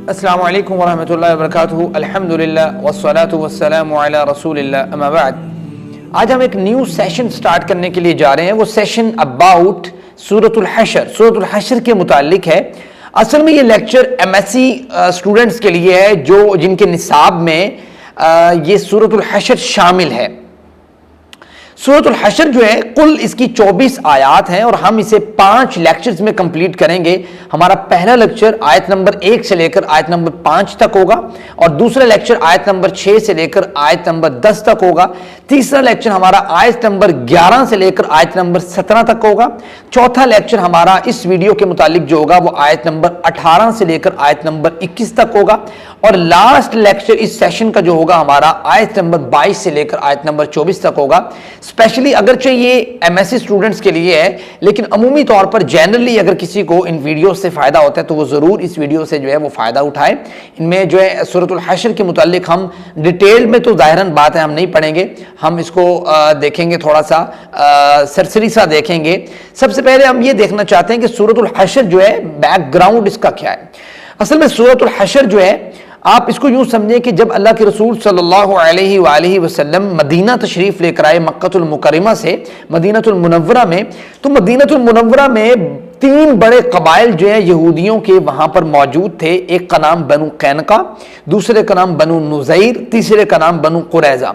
السلام علیکم ورحمۃ اللہ وبرکاتہ، الحمدللہ والصلاة والسلام علی رسول اللہ، اما بعد۔ آج ہم ایک نیو سیشن سٹارٹ کرنے کے لیے جا رہے ہیں۔ وہ سیشن اباؤٹ سورۃ الحشر، سورۃ الحشر کے متعلق ہے۔ اصل میں یہ lecture M S C students کے لیے ہے جن کے نصاب میں یہ سورۃ الحشر شامل ہے۔ سورۃ الحشر جو ہے کل اس کی 24 آیات ہیں اور ہم اسے 5 لیکچرز میں کمپلیٹ کریں گے۔ ہمارا پہلا لیکچر آیت نمبر 1 سے لے کر آیت نمبر 5 تک ہوگا، اور دوسرا لیکچر آیت نمبر 6 سے لے کر آیت نمبر 10 تک ہوگا۔ تیسرا لیکچر ہمارا آیت نمبر 11 سے لے کر آیت نمبر 17 تک ہوگا۔ چوتھا لیکچر ہمارا اس ویڈیو کے متعلق جو ہوگا وہ آیت نمبر 18 سے لے کر آیت نمبر 21 تک ہوگا، اور لاسٹ لیکچر اس سیشن کا جو ہوگا ہمارا آیت نمبر 22 سے لے کر آیت نمبر 24 تک ہوگا۔ اسپیشلی اگرچہ یہ ایم ایس سی اسٹوڈنٹس کے لیے ہے، لیکن عمومی طور پر جنرلی اگر کسی کو ان ویڈیو سے فائدہ ہوتا ہے تو وہ ضرور اس ویڈیو سے جو ہے وہ فائدہ اٹھائے۔ ان میں جو ہے سورۃ الحشر کے متعلق ہم ڈیٹیل میں تو ظاہراً بات ہے ہم نہیں پڑھیں گے، ہم اس کو دیکھیں گے، تھوڑا سا سرسری سا دیکھیں گے۔ سب سے پہلے ہم یہ دیکھنا چاہتے ہیں کہ سورۃ الحشر جو ہے بیک گراؤنڈ اس کا کیا ہے۔ اصل میں سورۃ الحشر جو ہے آپ اس کو یوں سمجھیں کہ جب اللہ کے رسول صلی اللہ علیہ وآلہ وسلم مدینہ تشریف لے کر آئے مکۃ المکرمہ سے مدینہ المنورہ میں، تو مدینہ المنورہ میں 3 بڑے قبائل جو ہیں یہودیوں کے وہاں پر موجود تھے۔ ایک کا نام بنو قینقاع، دوسرے کا نام بنو نذیر، تیسرے کا نام بنو قریظہ۔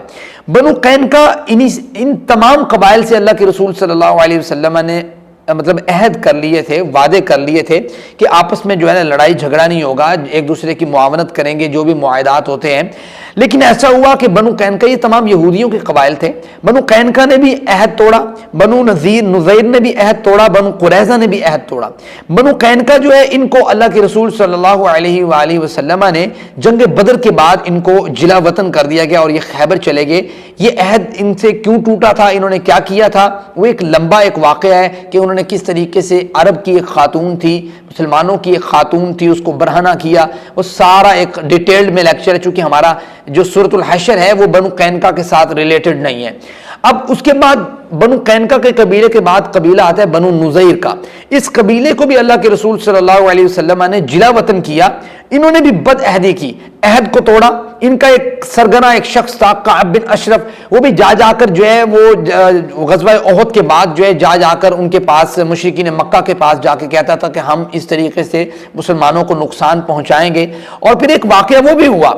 بنو قینقاع ان تمام قبائل سے اللہ کے رسول صلی اللہ علیہ وسلم نے عہد کر لیے تھے، وعدے کر لیے تھے کہ آپس میں جو ہے نا لڑائی جھگڑا نہیں ہوگا، ایک دوسرے کی معاونت کریں گے، جو بھی معاہدات ہوتے ہیں۔ لیکن ایسا ہوا کہ بنو قینقاع یہ تمام یہودیوں کے قبائل تھے، بنو قینقاع نے بھی عہد توڑا، بنو نذیر نے بھی عہد توڑا، بنو قریظہ نے بھی عہد توڑا۔ بنو قینقاع جو ہے ان کو اللہ کے رسول صلی اللہ علیہ وآلہ وسلم نے جنگ بدر کے بعد ان کو جلا وطن کر دیا گیا اور یہ خیبر چلے گئے۔ یہ عہد ان سے کیوں ٹوٹا تھا، انہوں نے کیا کیا تھا، وہ ایک لمبا ایک واقعہ ہے کہ انہوں نے کس طریقے سے عرب کی ایک خاتون تھی، مسلمانوں کی ایک خاتون تھی، اس کو برہنہ کیا، وہ سارا ایک ڈیٹیلڈ میں لیکچر ہے، چونکہ ہمارا جو سورۃ الحشر ہے وہ بنو قینقاع کے ساتھ ریلیٹڈ نہیں ہے۔ اب اس کے بعد بنو قینقاع کے قبیلے کے بعد قبیلہ آتا ہے بنو نذیر کا۔ اس قبیلے کو بھی اللہ کے رسول صلی اللہ علیہ وسلم نے جلا وطن کیا۔ انہوں نے بھی بد عہدی کی، عہد کو توڑا۔ ان کا ایک سرگنا ایک شخص تھا کعب بن اشرف، وہ بھی جا کر جو ہے وہ غزوہ احد کے بعد جو ہے جا کر ان کے پاس مشرکین مکہ کے پاس جا کے کہتا تھا کہ ہم اس طریقے سے مسلمانوں کو نقصان پہنچائیں گے۔ اور پھر ایک واقعہ وہ بھی ہوا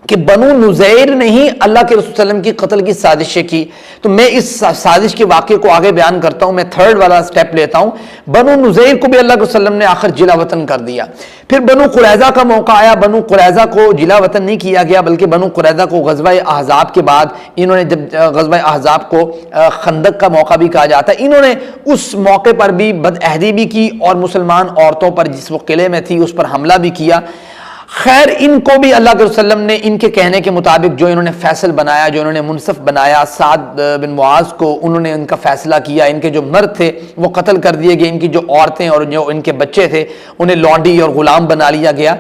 کہ بنو نذیر نے ہی اللہ کے رسول صلی اللہ علیہ وسلم کی قتل کی سازشیں کی۔ تو میں اس سازش کے واقعے کو آگے بیان کرتا ہوں، میں تھرڈ والا سٹیپ لیتا ہوں۔ بنو نذیر کو بھی اللہ کے رسول صلی اللہ علیہ وسلم نے آخر جلا وطن کر دیا۔ پھر بنو قریظہ کا موقع آیا، بنو قریظہ کو جلا وطن نہیں کیا گیا، بلکہ بنو قریظہ کو غزوہ احزاب کے بعد انہوں نے، جب غزوہ احزاب کو خندق کا موقع بھی کہا جاتا ہے، انہوں نے اس موقع پر بھی بد عہدی بھی کی اور مسلمان عورتوں پر جس وہ قلعے میں تھی اس پر حملہ بھی کیا۔ خیر ان کو بھی اللہ کے رسول صلی اللہ علیہ وسلم نے ان کے کہنے کے مطابق جو انہوں نے فیصل بنایا، جو انہوں نے منصف بنایا، سعد بن معاذ کو انہوں نے ان کا فیصلہ کیا، ان کے جو مرد تھے وہ قتل کر دیے گئے، ان کی جو عورتیں اور جو ان کے بچے تھے انہیں لونڈی اور غلام بنا لیا گیا۔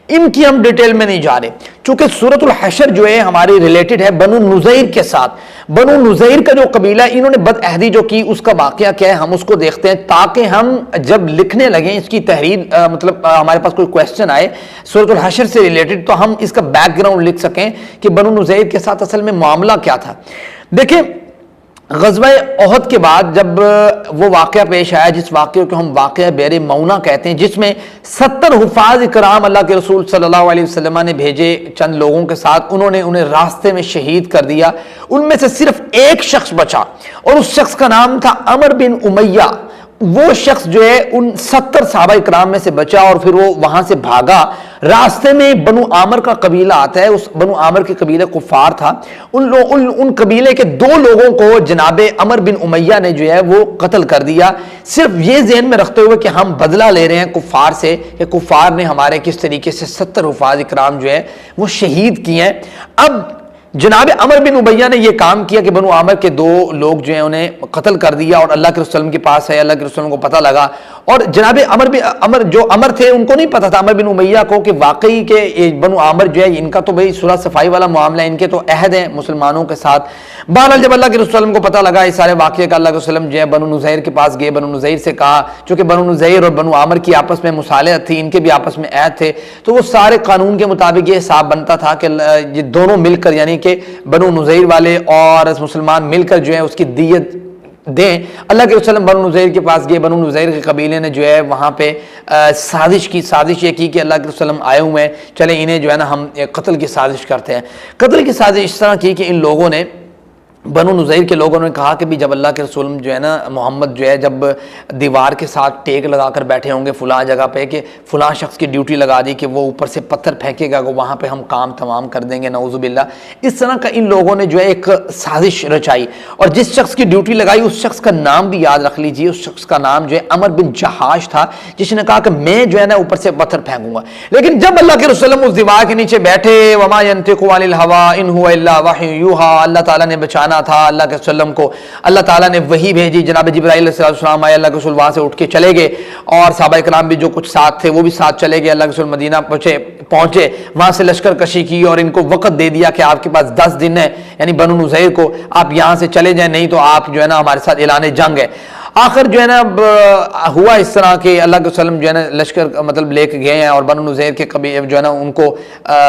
ان کی ہم ڈیٹیل میں نہیں جا رہے، چونکہ سورۃ الحشر جو ہے ہماری ریلیٹڈ ہے بنو نذیر کے ساتھ۔ بنو نذیر کا جو قبیلہ انہوں نے بد عہدی جو کی اس کا واقعہ کیا ہے ہم اس کو دیکھتے ہیں، تاکہ ہم جب لکھنے لگیں اس کی تحریر ہمارے پاس کوئی کویسچن آئے سورۃ الحشر سے ریلیٹڈ تو ہم اس کا بیک گراؤنڈ لکھ سکیں کہ بنو نذیر کے ساتھ اصل میں معاملہ کیا تھا۔ دیکھیں غزوہ احد کے بعد جب وہ واقعہ پیش آیا، جس واقعے کو ہم واقعہ بئر مونا کہتے ہیں، جس میں 70 حفاظ کرام اللہ کے رسول صلی اللہ علیہ وسلم نے بھیجے چند لوگوں کے ساتھ، انہوں نے انہیں راستے میں شہید کر دیا۔ ان میں سے صرف ایک شخص بچا اور اس شخص کا نام تھا عمر بن امیہ۔ وہ شخص جو ہے ان 70 صحابہ کرام میں سے بچا اور پھر وہ وہاں سے بھاگا۔ راستے میں بنو عامر کا قبیلہ آتا ہے، اس بنو عامر کے قبیلے کفار تھا، ان قبیلے کے 2 لوگوں کو جناب عمر بن امیہ نے جو ہے وہ قتل کر دیا، صرف یہ ذہن میں رکھتے ہوئے کہ ہم بدلہ لے رہے ہیں کفار سے، کہ کفار نے ہمارے کس طریقے سے 70 حفاظ کرام جو ہے وہ شہید کیے ہیں۔ اب जनाब अमर बिन उबैया ने यह काम किया कि बनु आमिर के दो लोग जो हैं उन्हें कत्ल कर दिया और अल्लाह के रसूल के पास है, अल्लाह के रसूल को पता लगा। और जनाब अमर थे उनको नहीं पता था अमर बिन उमैया को कि वाकई के बनु आमिर जो है इनका तो भाई सुलह सफाई वाला मामला है, इनके तो अहद है मुसलमानों के साथ। बहरहाल जब अल्लाह के रसूल को पता लगा इस सारे वाक़े का, अल्लाह के रसूल जो है बनु नुज़ैर के पास गए, बनु नुज़ैर से कहा, चूंकि बनु नुज़ैर और बनु आमिर की आपस में मुसालहत थी, इनके भी आपस में अहद थे, तो वो सारे कानून के मुताबिक ये हिसाब बनता था कि ये दोनों मिलकर यानी कि बनु नुज़ैर वाले और मुसलमान मिलकर जो है उसकी दियत दें। अल्लाह के रसूल बनु नुज़ैर के पास गए, बनु नुज़ैर के कबीले ने जो है वहाँ पे साजिश ये की कि अल्लाह के रसूल आए हुए हैं, चले इन्हें जो है ना हम कत्ल की साजिश करते हैं। कत्ल की साजिश इस तरह की कि इन लोगों ने बनु नुज़ैर के लोगों ने कहा कि भी जब अल्लाह के रसूल जो है ना मोहम्मद जो है जब दीवार के साथ टेक लगाकर बैठे होंगे फलां जगह पे कि फलां शख्स की ड्यूटी लगा दी कि वो ऊपर से पत्थर फेंकेगा, वहाँ पे हम काम तमाम कर देंगे, नऊज़ुबिल्लाह। इस तरह का इन लोगों ने जो है एक साजिश रचाई और जिस शख्स की ड्यूटी लगाई उस शख्स का नाम भी याद रख लीजिए, उस शख्स का नाम जो है अमर बिन जहाश था, जिसने कहा कि मैं जो है ना ऊपर से पत्थर फेंकूंगा। लेकिन जब अल्लाह के रसूल उस दीवार के नीचे बैठे, वमा यंतिकु अनिल हवा इन हुवा इल्ला वह्युन यूहा, अल्लाह ताला ने बचाना था अल्लाह के रसूल को, अल्लाह ताला ने वही भेजी, जनाब जिब्राइल अलैहिस्सलाम आए, अल्लाह के रसूल वहां से उठ के चले गए और सहाबा इकराम भी जो कुछ साथ थे वो भी साथ चले गए। अल्लाह के रसूल मदीना पहुंचे, वहां से लश्कर कशी की और इनको वक्त दे दिया कि आपके पास 10 दिन है, यानी बनु नुज़ैर को आप यहां से चले जाएं, नहीं तो आप जो है ना हमारे साथ ऐलान जंग है। आखिर जो है ना हुआ इस तरह के अल्लाह के वसल्लम जो है ना लश्कर मतलब लेके गए हैं और बनु नुज़ैर के कभी जो है ना उनको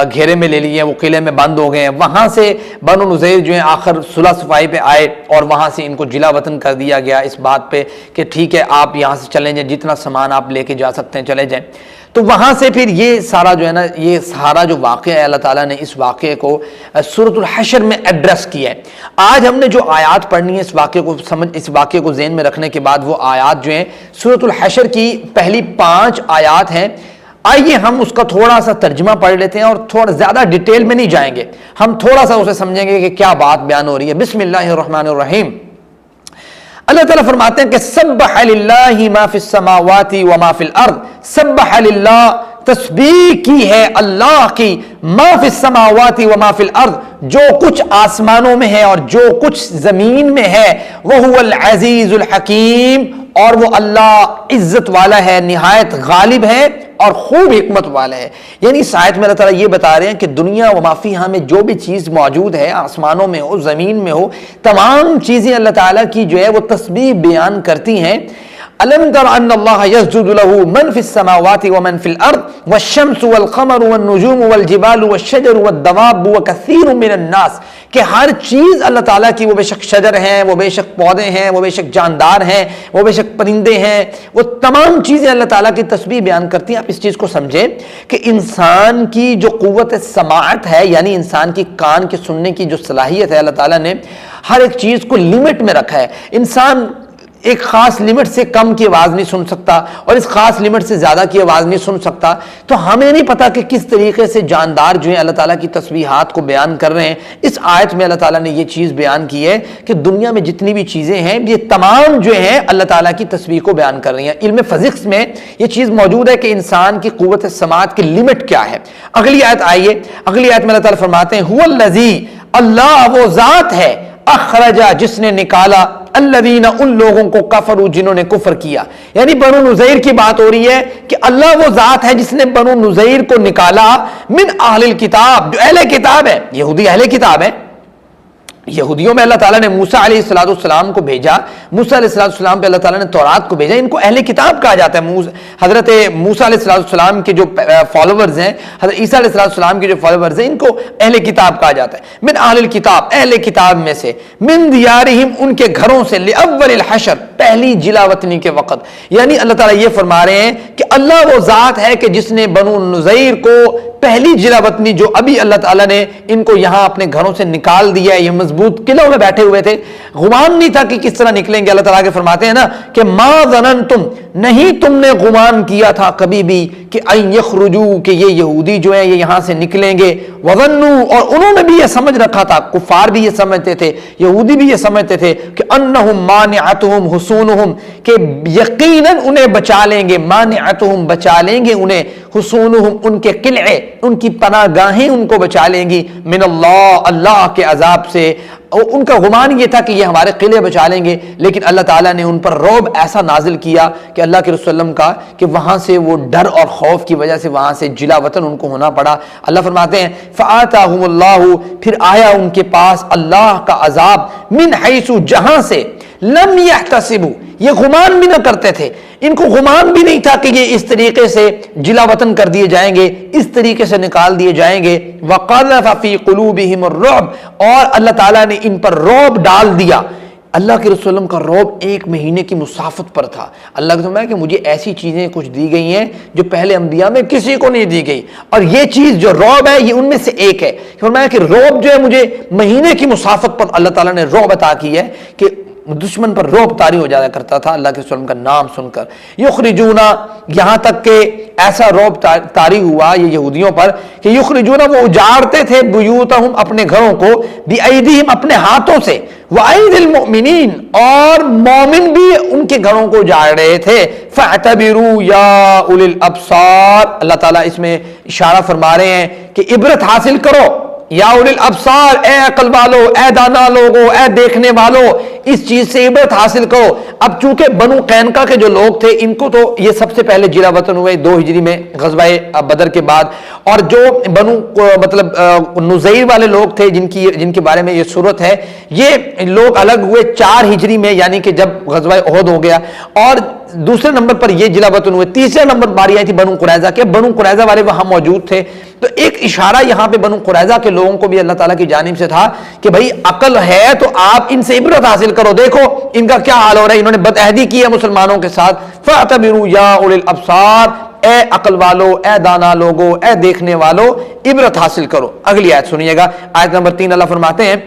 घेरे में ले लिए, वो किले में बंद हो गए हैं। वहाँ से बनु नुज़ैर जो है आखिर सुलह सफाई पे आए और वहाँ से इनको जिला वतन कर दिया गया इस बात पे कि ठीक है आप यहाँ से चले जाएं, जितना सामान आप लेके जा सकते हैं चले जाएं। तो वहाँ से फिर ये सारा जो है ना ये सारा जो वाक़या है अल्लाह ताला ने इस वाक़े को सूरतुल हशर में एड्रेस किया है। आज हमने जो आयात पढ़नी है इस वाक़े को ज़हन में रखने के बाद वो आयात जो है सूरतुल हशर की पहली 5 आयात हैं। आइए हम उसका थोड़ा सा तर्जुमा पढ़ लेते हैं और थोड़ा ज़्यादा डिटेल में नहीं जाएंगे, हम थोड़ा सा उसे समझेंगे कि क्या बात बयान हो रही है। बिस्मिल्लाहिर्रहमानिर्रहीम। अल्लाह ताला फरमाते हैं कि सब्बह लिल्लाहि मा फिस समावाति व मा फिल अर्द, सब्बह लिल्लाह तस्बीह की है अल्लाह की, मा फिस समावाति व मा फिल अर्द, जो कुछ आसमानों में है और जो कुछ जमीन में है, वह हुवल अजीजुल हकीम, और वो अल्लाह इज्जत वाला है, निहायत गालिब है और खूब हिकमत वाला है। यानी इस आयत में अल्लाह ताला ये बता रहे हैं कि दुनिया व माफिहा में जो भी चीज़ मौजूद है, आसमानों में हो ज़मीन में हो, तमाम चीज़ें अल्लाह ताला की जो है वो तस्बीह बयान करती हैं। अलम तर अन्नल्लाह यस्जुदु लहू मन फिस समावाति व मन फिल अर्द वश्शम्सु वल क़मरु वन नुजूमु वल जिबालु वश्शजरु वद्दवाबु व कसीरुम मिनन नास, कि हर चीज़ अल्लाह ताला की, वो बेशक शजर हैं, वो बेशक पौधे हैं, वो बेशक जानदार हैं, वो बेशक परिंदे हैं, वो तमाम चीज़ें अल्लाह ताला की तस्बीह बयान करती हैं। आप इस चीज़ को समझें कि इंसान की जो क़ुव्वत समाअत है, यानी इंसान की कान के सुनने की जो सलाहियत है, अल्लाह ताला ने हर एक चीज़ को लिमिट में रखा है। इंसान एक खास लिमिट से कम की आवाज़ नहीं सुन सकता और इस खास लिमिट से ज़्यादा की आवाज़ नहीं सुन सकता। तो हमें नहीं पता कि किस तरीके से जानदार जो है अल्लाह ताला की तस्बीहात को बयान कर रहे हैं। इस आयत में अल्लाह ताला ने ये चीज़ बयान की है कि दुनिया में जितनी भी चीज़ें हैं ये तमाम जो है अल्लाह ताला की तस्बीह को बयान कर रही हैं। इल्म फ़िज़िक्स में ये चीज़ मौजूद है कि इंसान की क़ुव्वत समाअत की लिमिट क्या है। अगली आयत आइए, अगली आयत में अल्लाह ताला फरमाते हैं हुवल्लज़ी, अल्लाह वो ज़ात है, अखरजा जिसने निकाला, अल्लज़ीना उन लोगों को, कफरू जिन्होंने कुफर किया। यानी बनु नुज़ैर की बात हो रही है कि अल्लाह वो ज़ात है जिसने बनु नुज़ैर को निकाला मिन अहलिल किताब, जो अहले किताब है, यहूदी अहले किताब है। यहूदियों में अल्लाह ताला ने मूसा अलैहिस्सलाम को भेजा, मूसा अलैहिस्सलाम पे अल्लाह ताला ने तौरात को भेजा, इनको अहले किताब कहा जाता है। हजरत मूसा अलैहिस्सलाम के जो फॉलोवर्स हैं, हजरत ईसा अलैहिस्सलाम के जो फॉलोवर्स हैं, इनको अहले किताब कहा जाता है। मिन अहलिल किताब, अहले किताब में से, मिन दियारिहिम उनके घरों से, लिअव्वलिल हशर पहली जिलावतनी के वक़्त। यानी अल्लाह ताला ये फरमा रहे हैं कि अल्लाह वो ज़ात है कि जिसने बनु नुज़ैर को पहली जिलावतनी, जो अभी अल्लाह ताला ने इनको यहाँ अपने घरों से निकाल दिया है, ये मजबूत किलों में बैठे हुए थे, गुमान नहीं था कि किस तरह निकलेंगे। अल्लाह ताला के फरमाते हैं ना कि मा ज़ननतुम, नहीं तुमने गुमान किया था कभी भी कि अन यखरुजू, कि ये यहूदी जो है ये यहाँ से निकलेंगे, वज़न्नु, और उन्होंने भी ये समझ रखा था, कुफार भी ये समझते थे, यहूदी भी ये समझते थे कि अन्नहुम मानिअतुहुम हुसूनुहुम, कि यकीनन उन्हें बचा लेंगे, मानिअतुहुम बचा लेंगे उन्हें, हुसूनुहुम, उनके किले, उनकी पनाह गाहें उनको बचा लेंगी, मिन अल्लाह, अल्लाह के अजाब से। उनका गुमान ये था कि ये हमारे किले बचा लेंगे, लेकिन अल्लाह ताला ने उन पर रौब ऐसा नाजिल किया कि अल्लाह के रसूल सल्लल्लाहु अलैहि वसल्लम का कि वहां से वो डर और खौफ की वजह से वहां से जिला वतन उनको होना पड़ा। अल्लाह फरमाते हैं फ़आताहुमुल्लाहु, फिर आया उनके पास अल्लाह का अजाब, मिन हैसु, जहां से, लम यहतसिबु, ये गुमान भी ना करते थे, इनको गुमान भी नहीं था कि ये इस तरीके से जिला वतन कर दिए जाएंगे, इस तरीके से निकाल दिए जाएंगे। वक़ज़फ़ फ़ी क़ुलूबिहिमुर्रुअब, और अल्लाह ताला ने इन पर रौब डाल दिया। अल्लाह के रसूल का रौब 1 महीने की मुसाफत पर था। अल्लाह का फरमाया कि मुझे ऐसी चीजें कुछ दी गई हैं जो पहले अंबिया में किसी को नहीं दी गई, और ये चीज जो रौब है ये उनमें से एक है। फरमाया कि रौब जो है मुझे महीने की मुसाफत पर अल्लाह ताला ने रौब अता की है कि दुश्मन पर रौब तारी हो जाया करता था अल्लाह के रसूल का नाम सुनकर। युखरिजूना, यहां तक के ऐसा रौब तारी हुआ ये यहूदियों पर कि युखरिजूना, वो उजाड़ते थे, बुयूतहुम, अपने घरों को, बिअयदीहिम, अपने हाथों से, वअयदिल मुमिनीन, और मोमिन भी उनके घरों को उजाड़ रहे थे। फअतबिरू या उलिल अबसार, अल्लाह ताला इसमें इशारा फरमा रहे हैं कि इबरत हासिल करो, या उलिल अबसार, ए अकल वालो, ए दाना लोगो, ए देखने वालो, इस चीज से इबरत हासिल करो। अब चूंकि बनु कैनका के जो लोग थे इनको तो ये सबसे पहले जिला वतन हुए 2 हिजरी में गज़वाए बदर के बाद, और जो बनु मतलब नुज़ैर वाले लोग थे जिनके बारे में ये सूरत है, ये लोग अलग हुए 4 हिजरी में, यानी कि जब गज़वाए उहद हो गया, और दूसरे नंबर पर ये जिला वतन हुए। तीसरे नंबर बारी आई थी बनु कुरैज़ा के, बनु कुरैज़ा वाले वहां मौजूद थे। तो एक इशारा यहां पे बनु कुरैज़ा के लोगों को भी अल्लाह ताला की जानिब से था कि भाई अकल है तो आप इनसे इबरत हासिल करो, देखो इनका क्या हाल हो रहा है, इन्होंने बदअहदी की है मुसलमानों के साथ। फ़अतबिरू या उलिल अबसार, ए अकल वालो, ए दाना लोगो, ए देखने वालो, इबरत हासिल करो। अगली आयत सुनिएगा, आयत नंबर 3, अल्लाह फरमाते हैं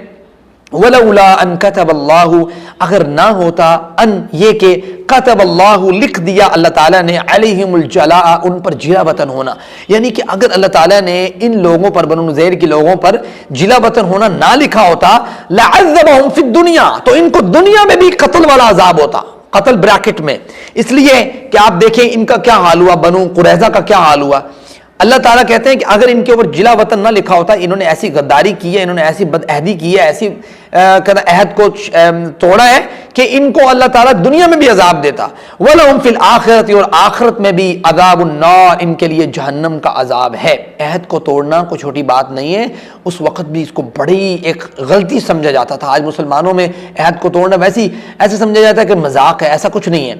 वलौला अन कतबल्लाहु, अगर ना होता, अन ये के, कतबल्लाहु, लिख दिया अल्लाह ताला ने, अलैहिमुल जलाअ, उन पर जिला वतन होना, यानी कि अगर अल्लाह ताला ने इन लोगों पर, बनु नुज़ैर के लोगों पर जिला वतन होना ना लिखा होता, लअज़्ज़बहुम फिद दुनिया, तो इनको दुनिया में भी कत्ल वाला अजाब होता, कत्ल ब्रैकेट में। इसलिए कि आप देखें इनका क्या हाल हुआ, बनु कुरैज़ा का क्या हाल हुआ। अल्लाह ताला कहते हैं कि अगर इनके ऊपर जिला वतन ना लिखा होता, इन्होंने ऐसी गद्दारी की है, इन्होंने ऐसी बदअहदी की है, ऐसी अहद को तोड़ा है कि इनको अल्लाह ताला दुनिया में भी अजाब देता। वलहुम फिल आखिरत, और आखिरत में भी अज़ाबुन नार, इनके लिए जहन्नम का अजाब है। अहद को तोड़ना कोई छोटी बात नहीं है, उस वक्त भी इसको बड़ी एक गलती समझा जाता था। आज मुसलमानों में अहद को तोड़ना ऐसे समझा जाता है कि मजाक है, ऐसा कुछ नहीं है।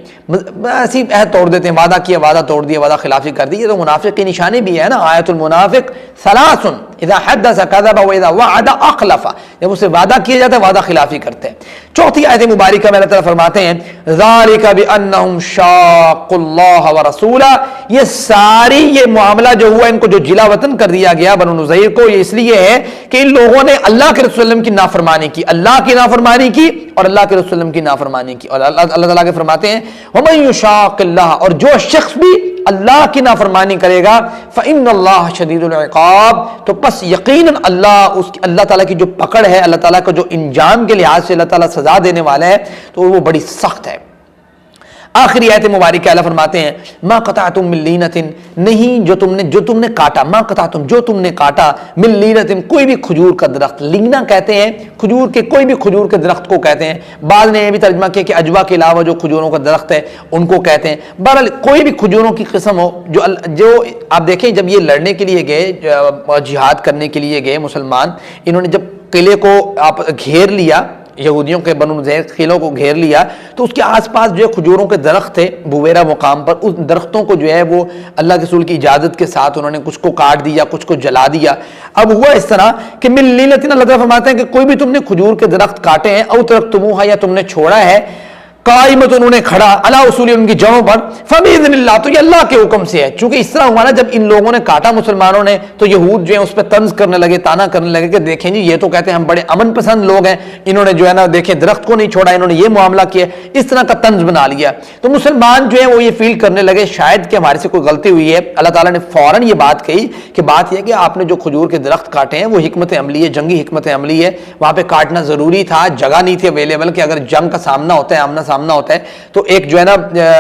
ऐसी अहद तोड़ देते हैं, वादा किया वादा तोड़ दिया, वादा खिलाफी कर दी, ये तो मुनाफिक की निशानी भी है ना। आयतुल मुनाफिक सलासुन, इज़ा हद्दसा कज़बा व इज़ा वअदा अखलफा, जब उसे वादा किया जाता है वादा खिलाफी करते हैं। चौथी आयत मुबारका में अल्लाह ताला फरमाते हैं ज़ालिका बिअन्नहुम शाक़ुल्लाह व रसूला, ये सारी ये मामला जो हुआ, इनको जो जिला वतन कर दिया गया बनु नुज़ैर को, ये इसलिए है कि इन लोगों ने अल्लाह के रसूल की नाफरमानी की, अल्लाह की नाफरमानी की और अल्लाह के रसूल की नाफरमानी की। और अल्लाह ताला के फरमाते हैं वमन युशाक़िल्लाह, और जो शख्स भी अल्लाह की नाफरमानी करेगा, फ़इन्नल्लाह शदीदुल इक़ाब, तो बस यकीनन अल्लाह ताला की जो पकड़ है, अल्लाह ताला को जो इंजाम के लिहाज से अल्लाह ताला सजा देने वाला है, तो वो बड़ी सख्त है। आखिरी आयत मुबारक अल्लाह फरमाते हैं मा क़तअतुम मिन लीनतिन, नहीं जो तुमने काटा, मा क़तअतुम, जो तुमने काटा, मिन लीनतिन, कोई भी खजूर का दरख्त, लीना कहते हैं खजूर के, कोई भी खजूर के दरख्त को कहते हैं। बाद ने यह भी तर्जमा किया कि अजवा के अलावा जो खजूरों का दरख्त है उनको कहते हैं। बहरहाल कोई भी खजूरों की किस्म हो, जो आप देखें जब ये लड़ने के लिए गए, जिहाद करने के लिए गए मुसलमान, इन्होंने जब किले को आप घेर लिया, यहूदियों के बनु नुज़ैर किलों को घेर लिया, तो उसके आसपास जो है खजूरों के दरख्त थे बुवेरा मुकाम पर, उस दरख्तों को जो है वो अल्लाह के रसूल की इजाज़त के साथ उन्होंने कुछ को काट दिया, कुछ को जला दिया। अब हुआ इस तरह कि मिन लीनतिन, अल्लाह ताला फरमाते हैं कि कोई भी तुमने खजूर के दरख्त काटे हैं, औ तरक्तुमूहा, या तुमने छोड़ा है, कायमत, उन्होंने खड़ा, अला उसूली, उनकी जड़ों पर, फबिइज़्निल्लाह, तो ये अल्लाह के हुक्म से है। चूंकि इस तरह हुआ ना, जब इन लोगों ने काटा मुसलमानों ने, तो यहूद जो है उस पर तंज करने लगे, ताना करने लगे कि देखें जी ये तो कहते हैं हम बड़े अमन पसंद लोग हैं, इन्होंने जो है ना देखें दरख्त को नहीं छोड़ा, इन्होंने ये मामला किया, इस तरह का तंज बना लिया। तो मुसलमान जो है वो ये फील करने लगे शायद कि हमारे से कोई गलती हुई है। अल्लाह ताला ने फौरन ये बात कही कि बात यह कि आपने जो खजूर के दरख्त काटे हैं वो हिकमत अमली है, जंगी हिकमत अमली है, वहां पर काटना जरूरी था, जगह नहीं थी अवेलेबल कि अगर जंग का सामना होता है, आमना सामना होता है, तो एक जो है ना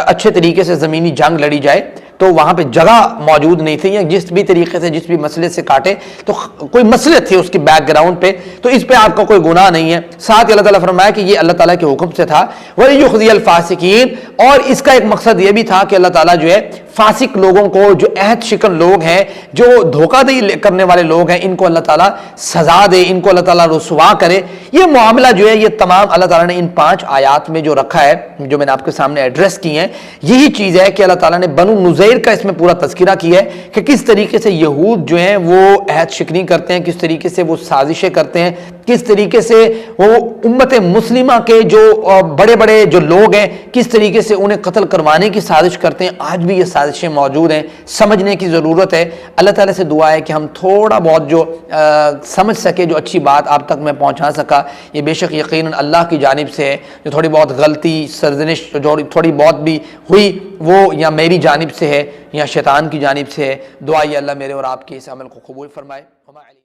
अच्छे तरीके से जमीनी जंग लड़ी जाए, تو وہاں پہ جگہ موجود نہیں تھی، یا جس بھی طریقے سے جس بھی مسئلے سے کاٹے تو کوئی مسئلے تھے اس کی بیک گراؤنڈ پہ، تو اس پہ آپ کا کوئی گناہ نہیں ہے۔ ساتھ ہی اللہ تعالیٰ فرمایا کہ یہ اللہ تعالیٰ کے حکم سے تھا، وَلِيُخْزِيَ الْفَاسِقِينَ، اور اس کا ایک مقصد یہ بھی تھا کہ اللہ تعالیٰ جو ہے فاسق لوگوں کو، جو عہد شکن لوگ ہیں، جو دھوکہ دہی کرنے والے لوگ ہیں، ان کو اللہ تعالیٰ سزا دے، ان کو اللہ تعالیٰ رسوا کرے۔ یہ معاملہ جو ہے یہ تمام اللہ تعالیٰ نے ان 5 آیات میں جو رکھا ہے، جو میں نے آپ کے سامنے ایڈریس کی ہیں، یہی چیز ہے کہ اللہ تعالیٰ نے بنو نذیر کا اس میں پورا تذکرہ کیا ہے کہ کس طریقے سے یہود جو ہیں وہ عہد شکنی کرتے ہیں، کس طریقے سے وہ سازشیں کرتے ہیں، کس طریقے سے وہ امت مسلمہ کے جو بڑے بڑے جو لوگ ہیں کس طریقے سے انہیں قتل کروانے کی سازش کرتے ہیں۔ آج بھی یہ سازشیں موجود ہیں، سمجھنے کی ضرورت ہے۔ اللہ تعالیٰ سے دعا ہے کہ ہم تھوڑا بہت جو سمجھ سکے، جو اچھی بات آپ تک میں پہنچا سکا، یہ بے شک یقیناً اللہ کی جانب سے ہے۔ جو تھوڑی بہت غلطی، سرزنش جو تھوڑی بہت بھی ہوئی، وہ یا میری جانب سے ہے یا شیطان کی جانب سے ہے۔ دعا یہ اللہ میرے اور آپ کے اس عمل کو قبول فرمائے۔